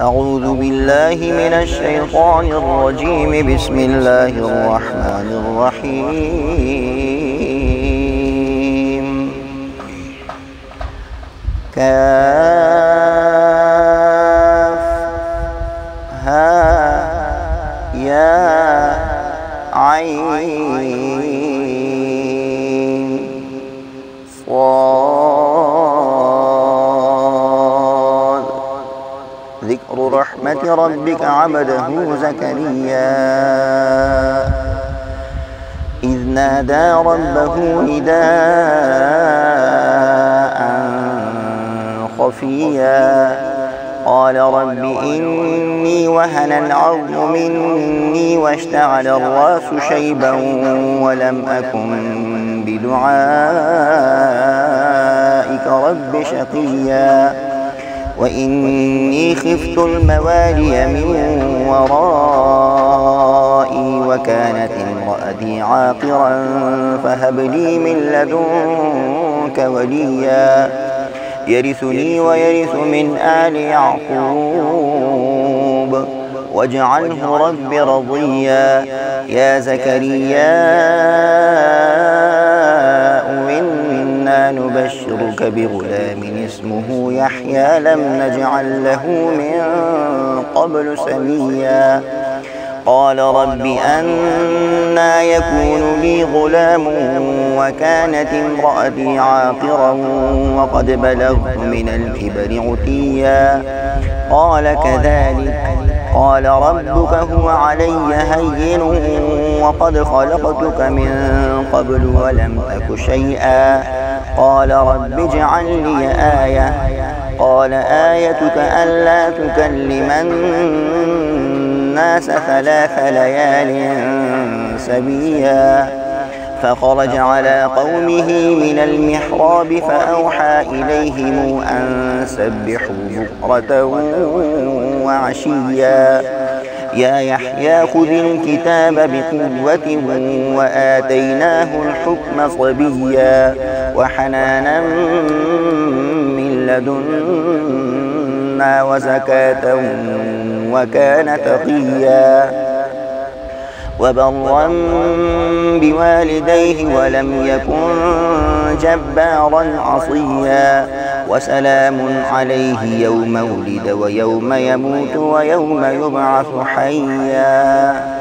أعوذ بالله من الشيطان الرجيم. بسم الله الرحمن الرحيم. كافها يا عين صاد. ذكر رحمة ربك عبده زكريا إذ نادى ربه نداء خفيا قال رب إني وهن العظم مني واشتعل الرأس شيبا ولم أكن بدعائك رب شقيا وإني خفت الموالي من ورائي وكانت امرأتي عاقرا فهب لي من لدنك وليا يرثني ويرث من آل يعقوب واجعله رب رضيا. يا زكريا إنا نبشرك بغلام اسمه يحيى لم نجعل له من قبل سميا قال رب أنى يكون لي غلام وكانت امرأتي عاقرا وقد بلغت من الكبر عتيا قال كذلك قال ربك هو علي هين وقد خلقتك من قبل ولم تك شيئا قال رب اجعل لي آية قال آيتك ألا تكلم الناس 3 ليال سبيا فخرج على قومه من المحراب فأوحى إليهم أن سبحوا بكرة وعشيا يا يحيى خذ الكتاب بقوة وآتيناه الحكم صبيا وحنانا من لدنا وزكاة وكان تقيا وبرا بوالديه ولم يكن جبارا عصيا وسلام عليه يوم ولد ويوم يموت ويوم يبعث حيا.